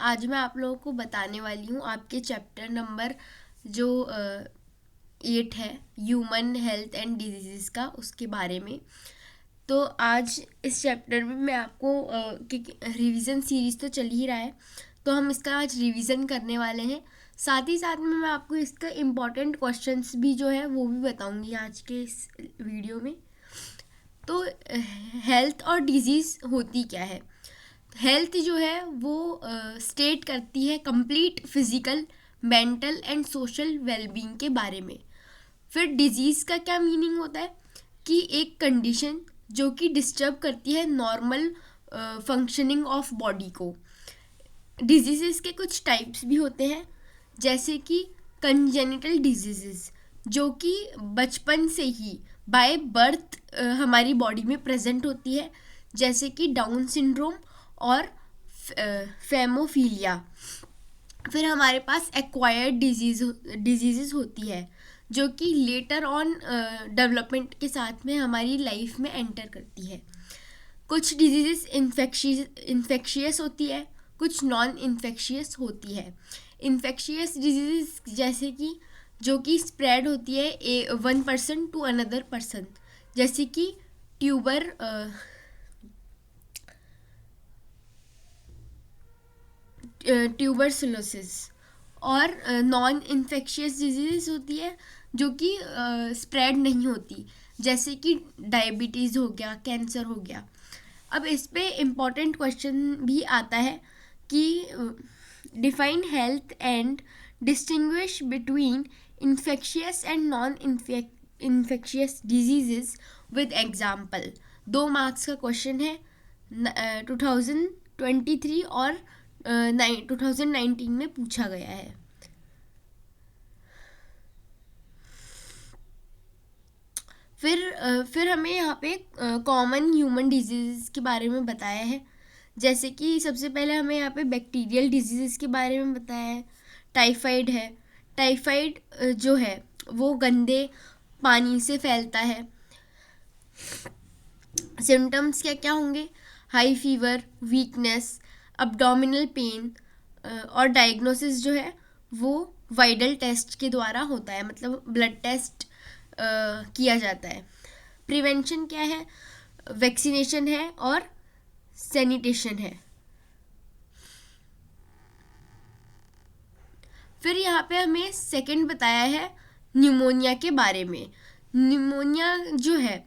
आज मैं आप लोगों को बताने वाली हूँ आपके चैप्टर नंबर जो 8 है, ह्यूमन हेल्थ एंड डिजीज़ का, उसके बारे में। तो आज इस चैप्टर में मैं आपको रिवीजन सीरीज़ तो चल ही रहा है, तो हम इसका आज रिवीजन करने वाले हैं। साथ ही साथ में मैं आपको इसका इम्पॉर्टेंट क्वेश्चंस भी जो है वो भी बताऊंगी आज के इस वीडियो में। तो हेल्थ और डिजीज़ होती क्या है? हेल्थ जो है वो स्टेट करती है complete physical, mental and social wellbeing के बारे में। फिर डिजीज़ का क्या मीनिंग होता है कि एक कंडीशन जो कि डिस्टर्ब करती है नॉर्मल फंक्शनिंग ऑफ बॉडी को। डिजीज़ के कुछ टाइप्स भी होते हैं, जैसे कि कंजेनिटल डिजीज़ जो कि बचपन से ही बाय बर्थ हमारी बॉडी में प्रेजेंट होती है, जैसे कि डाउन सिंड्रोम और फेमोफीलिया। फिर हमारे पास एक्वायर्ड डिजीज़ होती है जो कि लेटर ऑन डेवलपमेंट के साथ में हमारी लाइफ में एंटर करती है। कुछ डिजीज़ इन्फेक्शियस होती है, कुछ नॉन इन्फेक्शियस होती है। इन्फेक्शियस डिजीज़ जैसे कि जो कि स्प्रेड होती है 1 पर्सन टू अनदर पर्सन, जैसे कि ट्यूबरकुलोसिस। और नॉन इन्फेक्शियस डिजीज़ होती है जो कि स्प्रेड नहीं होती, जैसे कि डायबिटीज़ हो गया, कैंसर हो गया। अब इस पे इम्पॉर्टेंट क्वेश्चन भी आता है कि define health and distinguish between infectious and non infectious disease with example. 2 marks का क्वेश्चन है, 2023 और 2019 में पूछा गया है। फिर हमें यहाँ पे कॉमन ह्यूमन डिजीज़ के बारे में बताया है, जैसे कि सबसे पहले हमें यहाँ पे बैक्टीरियल डिजीज़ के बारे में बताया है। टाइफाइड है। टाइफाइड जो है वो गंदे पानी से फैलता है। सिम्टम्स क्या क्या होंगे? High fever, weakness, abdominal pain. और डायग्नोसिस जो है वो वाइडल टेस्ट के द्वारा होता है, मतलब ब्लड टेस्ट किया जाता है। प्रिवेंशन क्या है? वैक्सीनेशन है और सैनिटेशन है। फिर यहाँ पे हमें सेकंड बताया है न्यूमोनिया के बारे में। न्यूमोनिया जो है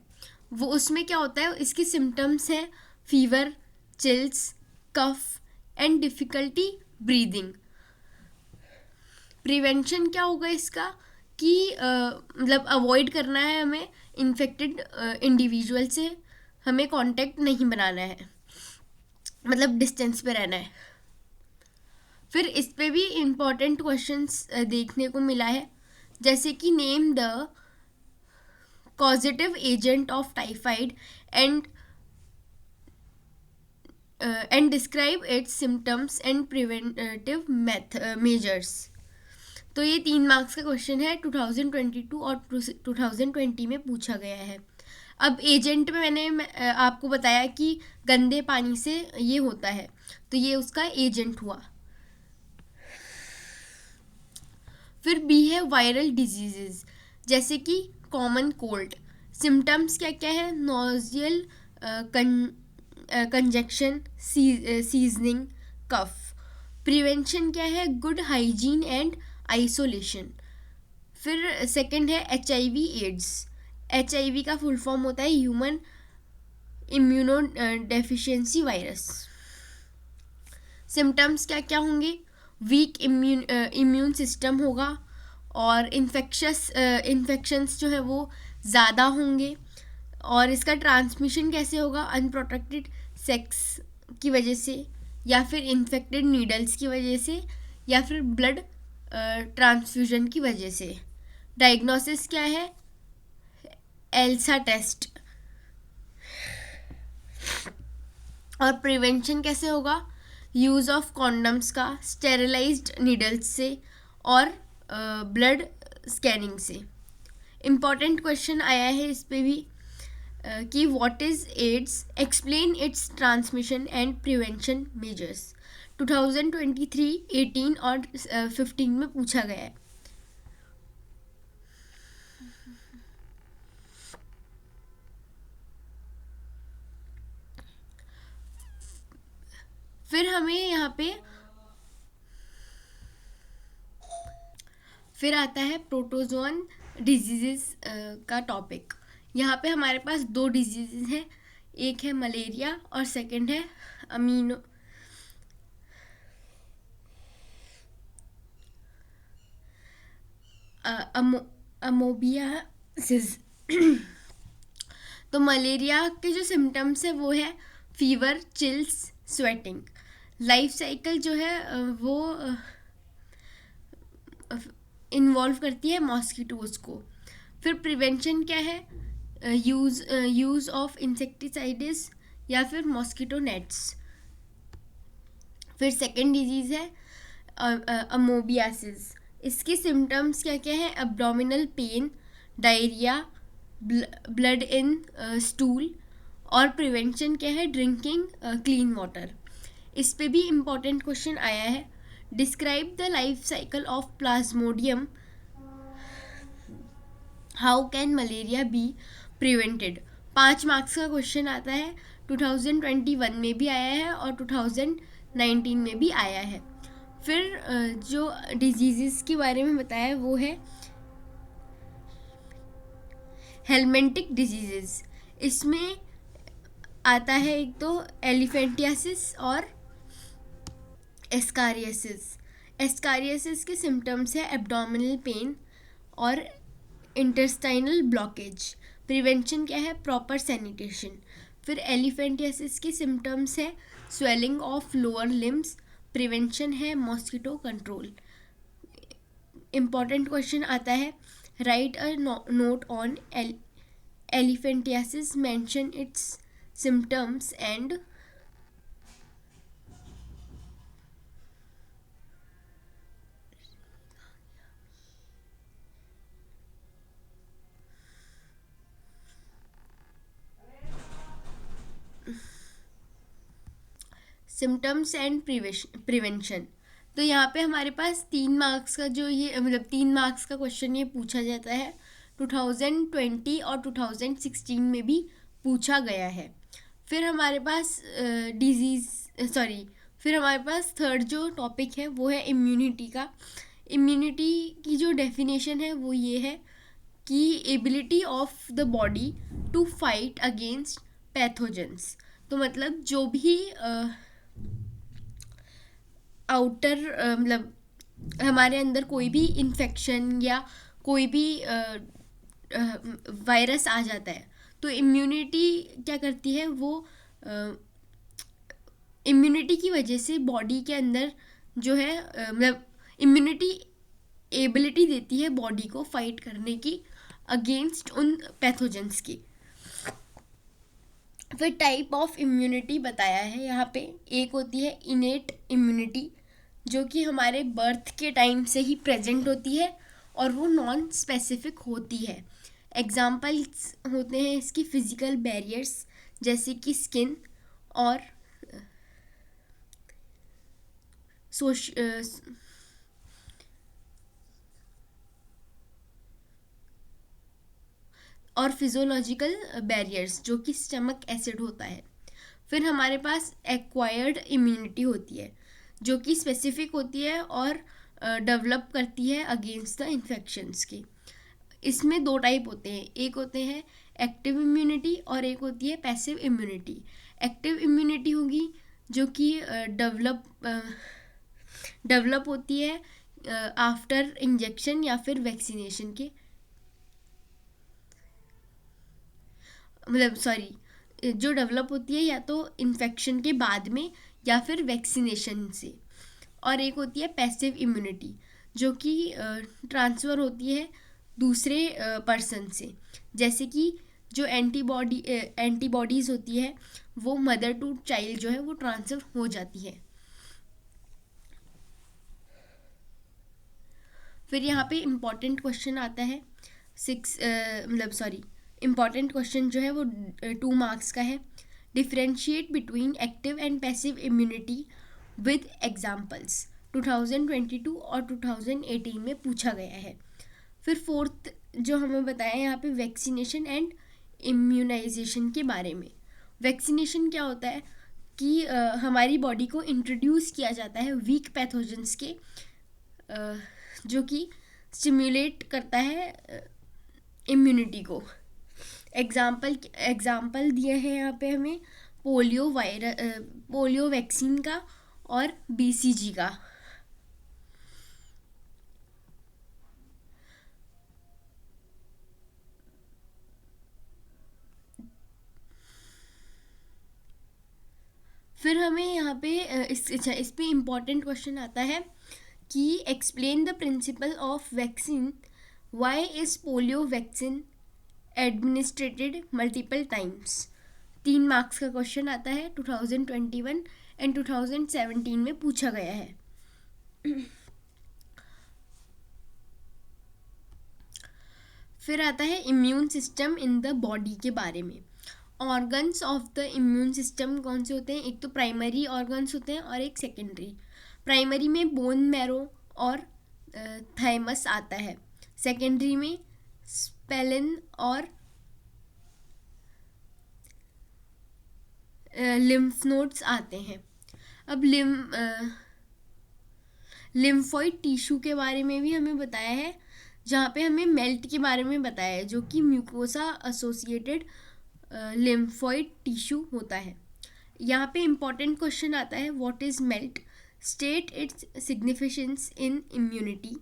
वो उसमें क्या होता है, इसके सिम्टम्स हैं fever, chills, cough and difficulty breathing. Prevention क्या होगा इसका कि मतलब अवॉइड करना है हमें इन्फेक्टेड इंडिविजुअल से, हमें कांटेक्ट नहीं बनाना है, मतलब डिस्टेंस पे रहना है। फिर इस पे भी इम्पॉर्टेंट क्वेश्चंस देखने को मिला है, जैसे कि name the causative agent of typhoid and describe it's symptoms and preventive measures. तो ये 3 मार्क्स का क्वेश्चन है, 2022 और 2020 में पूछा गया है। अब एजेंट में मैंने आपको बताया कि गंदे पानी से ये होता है, तो ये उसका एजेंट हुआ। फिर बी है वायरल डिजीजेस, जैसे कि कॉमन कोल्ड। सिम्टम्स क्या क्या है? नोजियल, कंजक्शन, सीजनिंग, कफ। प्रिवेंशन क्या है? Good hygiene and isolation. फिर सेकंड है HIV एड्स। HIV का फुल फॉर्म होता है human immuno deficiency virus. Symptoms क्या क्या होंगे? वीक इम्यून सिस्टम होगा और इन्फेक्शंस जो है वो ज़्यादा होंगे। और इसका ट्रांसमिशन कैसे होगा? अनप्रोटेक्टेड सेक्स की वजह से, या फिर इन्फेक्टेड नीडल्स की वजह से, या फिर ब्लड ट्रांसफ्यूजन की वजह से। डायग्नोसिस क्या है? Elsa test. और प्रिवेंशन कैसे होगा? यूज़ ऑफ कॉन्डम्स का, स्टेरिलाइज्ड नीडल्स से और ब्लड स्कैनिंग से। इम्पॉर्टेंट क्वेश्चन आया है इस पे भी कि what is AIDS, explain its transmission and prevention measures. 2023, 18 और 15 में पूछा गया है। फिर हमें यहाँ पे फिर आता है प्रोटोजोन डिजीजेस का टॉपिक। यहाँ पे हमारे पास दो डिजीजेस हैं, एक है मलेरिया और सेकंड है अमोबियासिस। तो मलेरिया के जो सिम्टम्स है वो है fever, chills, sweating. Life cycle जो है वो इन्वॉल्व करती है मॉस्किटोज को। फिर प्रिवेंशन क्या है, यूज़ ऑफ इंसेक्टिसाइड्स या फिर मॉस्किटो नेट्स। फिर सेकेंड डिजीज़ है अमोबियासिस। इसके सिम्टम्स क्या क्या है, abdominal pain, diarrhoea, blood in stool. और प्रिवेंशन क्या है, ड्रिंकिंग क्लीन वाटर। इस पे भी इम्पॉर्टेंट क्वेश्चन आया है, describe the life cycle of Plasmodium, how can malaria be prevented. 5 marks का क्वेश्चन आता है, 2021 में भी आया है और 2019 में भी आया है। फिर जो डिजीज़ के बारे में बताया है वो है हेलमिंथिक डिजीज़। इसमें आता है एक तो एलिफेंटियासिस और एस्कारियासिस। एस्कारियासिस के सिम्टम्स है एब्डोमिनल पेन और इंटेस्टाइनल ब्लॉकेज। प्रिवेंशन क्या है, प्रॉपर सैनिटेशन। फिर एलिफेंटियासिस के सिम्टम्स है swelling of lower limbs. Prevention है मॉस्किटो कंट्रोल। इम्पॉर्टेंट क्वेश्चन आता है, right a note on elephantiasis, mention it's symptoms and symptoms and prevention. तो यहाँ पे हमारे पास 3 मार्क्स का जो ये 3 मार्क्स का क्वेश्चन ये पूछा जाता है। 2020 और 2016 में भी पूछा गया है। फिर हमारे पास फिर हमारे पास थर्ड जो टॉपिक है वो है इम्यूनिटी का। इम्यूनिटी की जो डेफिनेशन है वो ये है कि ability of the body to fight against pathogens. तो मतलब जो भी आउटर हमारे अंदर कोई भी इन्फेक्शन या कोई भी वायरस आ जाता है तो इम्यूनिटी क्या करती है, वो इम्यूनिटी की वजह से बॉडी के अंदर जो है इम्यूनिटी एबिलिटी देती है बॉडी को फाइट करने की अगेंस्ट उन पैथोजेंस की। फिर टाइप ऑफ इम्यूनिटी बताया है यहाँ पे। एक होती है इनेट इम्यूनिटी जो कि हमारे बर्थ के टाइम से ही प्रेजेंट होती है और वो नॉन स्पेसिफिक होती है। एग्जाम्पल्स होते हैं इसकी फिजिकल बैरियर्स जैसे कि स्किन और और फिजियोलॉजिकल बैरियर्स जो कि स्टमक एसिड होता है। फिर हमारे पास एक्वायर्ड इम्यूनिटी होती है जो कि स्पेसिफिक होती है और डेवलप करती है अगेंस्ट द इन्फेक्शंस की। इसमें 2 टाइप होते हैं, एक होते हैं एक्टिव इम्यूनिटी और एक होती है पैसिव इम्यूनिटी। एक्टिव इम्यूनिटी होगी जो कि डेवलप होती है आफ्टर इंजेक्शन या फिर वैक्सीनेशन के जो डेवलप होती है या तो इन्फेक्शन के बाद में या फिर वैक्सीनेशन से। और एक होती है पैसिव इम्यूनिटी जो कि ट्रांसफ़र होती है दूसरे पर्सन से, जैसे कि जो एंटीबॉडीज़ होती है वो मदर टू चाइल्ड जो है वो ट्रांसफ़र हो जाती है। फिर यहाँ पे इम्पॉर्टेंट क्वेश्चन आता है इम्पॉर्टेंट क्वेश्चन जो है वो 2 मार्क्स का है। Differentiate between active and passive immunity, with examples 2022 और 2018 में पूछा गया है। फिर फोर्थ जो हमें बताया यहाँ पे वैक्सीनेशन एंड इम्यूनाइजेशन के बारे में। वैक्सीनेशन क्या होता है कि हमारी बॉडी को इंट्रोड्यूस किया जाता है वीक पैथोजेंस के, जो कि स्टिम्युलेट करता है इम्यूनिटी को। एग्जाम्पल दिए हैं यहाँ पे हमें पोलियो वैक्सीन का और BCG का। फिर हमें यहाँ पे इस पे इम्पॉर्टेंट क्वेश्चन आता है कि explain the principle of vaccine, why is polio vaccine administrated multiple times. 3 marks का क्वेश्चन आता है, 2021 एंड 2017 में पूछा गया है। फिर आता है immune system in the body के बारे में। Organs of the immune system कौन से होते हैं? एक तो प्राइमरी ऑर्गन्स होते हैं और एक सेकेंडरी। प्राइमरी में बोन मैरो और थाइमस आता है, सेकेंडरी में स्पेलिन और लिम्फ नोड्स आते हैं। अब लिम्फोइड टिश्यू के बारे में भी हमें बताया है, जहाँ पे हमें मेल्ट के बारे में बताया है, जो कि म्यूकोसा एसोसिएटेड लिम्फोइड टिश्यू होता है। यहाँ पे इम्पॉर्टेंट क्वेश्चन आता है, what is melt, state its significance in immunity.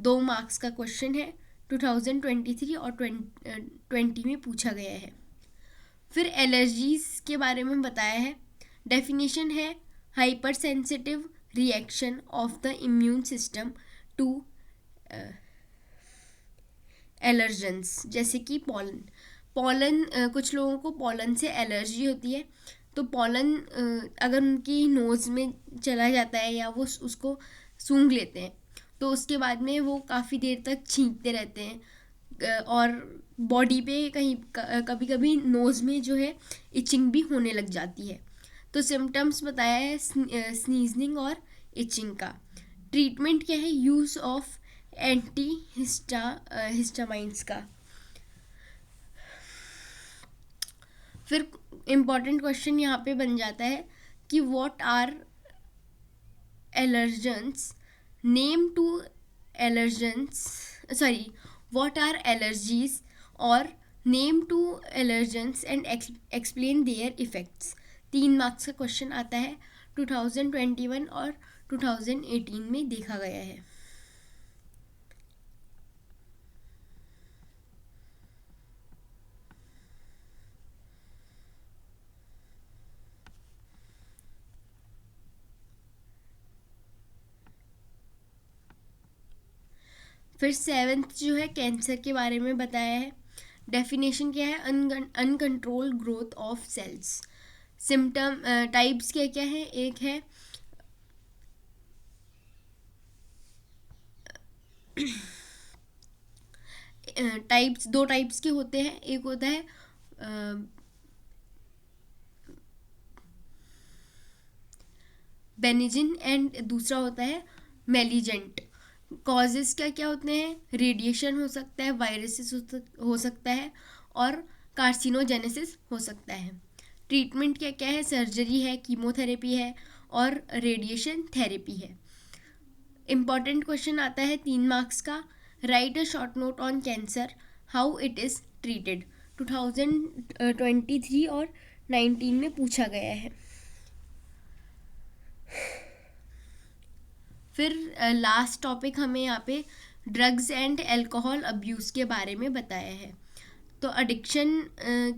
2 marks का क्वेश्चन है, 2023 और 2020 में पूछा गया है। फिर एलर्जीज के बारे में बताया है। डेफिनेशन है hyper sensitive reaction of the immune system to allergens, जैसे कि पॉलन कुछ लोगों को पॉलन से एलर्जी होती है, तो पॉलन अगर उनकी नोज़ में चला जाता है या वो उसको सूंघ लेते हैं, तो उसके बाद में वो काफ़ी देर तक छींकते रहते हैं और बॉडी पे कभी कभी नोज़ में जो है इचिंग भी होने लग जाती है। तो सिम्टम्स बताया है स्नीजनिंग और इचिंग का। ट्रीटमेंट क्या है? यूज़ ऑफ एंटी हिस्टामाइंस का। फिर इम्पॉर्टेंट क्वेश्चन यहाँ पे बन जाता है कि what are allergens, name to allergens, sorry what are allergies और name to allergens and explain their effects. 3 marks का क्वेश्चन आता है, 2021 और 2018 में देखा गया है। फिर 7th जो है कैंसर के बारे में बताया है। डेफिनेशन क्या है? Uncontrolled growth of cells. Symptom types क्या क्या है? एक है टाइप्स, 2 टाइप्स के होते हैं। एक होता है बेनिजिन एंड दूसरा होता है मेलिजेंट। कॉजेज़ क्या क्या होते हैं? रेडिएशन हो सकता है, वायरसेस हो सकता है और कार्सिनोजेनेसिस हो सकता है। ट्रीटमेंट क्या क्या है? सर्जरी है, कीमोथेरेपी है और रेडिएशन थेरेपी है। इम्पॉर्टेंट क्वेश्चन आता है 3 मार्क्स का, right a short note on cancer, how it is treated. 2023 और 19 में पूछा गया है। फिर लास्ट टॉपिक हमें यहाँ पे ड्रग्स एंड अल्कोहल अब्यूज़ के बारे में बताया है। तो एडिक्शन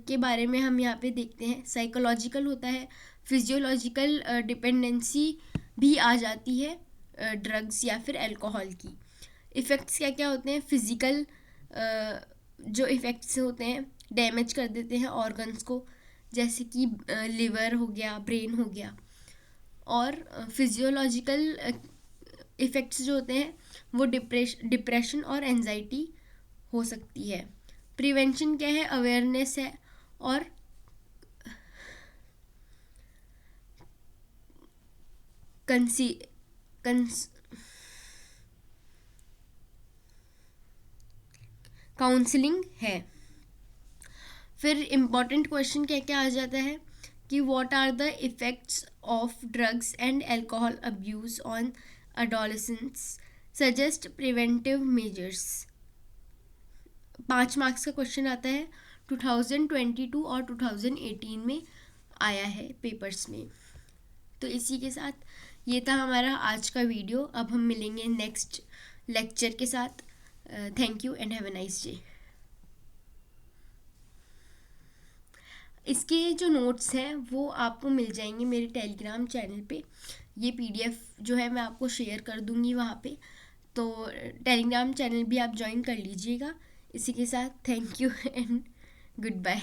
के बारे में हम यहाँ पे देखते हैं। साइकोलॉजिकल होता है, फिजियोलॉजिकल डिपेंडेंसी भी आ जाती है ड्रग्स या फिर अल्कोहल की। इफ़ेक्ट्स क्या क्या होते हैं? फिज़िकल जो इफ़ेक्ट्स होते हैं, डैमेज कर देते हैं ऑर्गन्स को, जैसे कि लिवर हो गया, ब्रेन हो गया। और फिजियोलॉजिकल इफ़ेक्ट्स जो होते हैं वो डिप्रेशन और एंजाइटी हो सकती है। प्रिवेंशन क्या है? अवेयरनेस है और कंसी काउंसलिंग है। फिर इम्पॉर्टेंट क्वेश्चन क्या क्या आ जाता है कि what are the effects of drugs and alcohol abuse on adolescents, suggest preventive measures. 5 marks का क्वेश्चन आता है, 2022 और 2018 में आया है पेपर्स में। तो इसी के साथ ये था हमारा आज का वीडियो। अब हम मिलेंगे नेक्स्ट लेक्चर के साथ। Thank you and have a nice day. इसके जो नोट्स हैं वो आपको मिल जाएंगे मेरे टेलीग्राम चैनल पे। ये PDF जो है मैं आपको शेयर कर दूँगी वहाँ पे, तो टेलीग्राम चैनल भी आप ज्वाइन कर लीजिएगा। इसी के साथ thank you and good bye.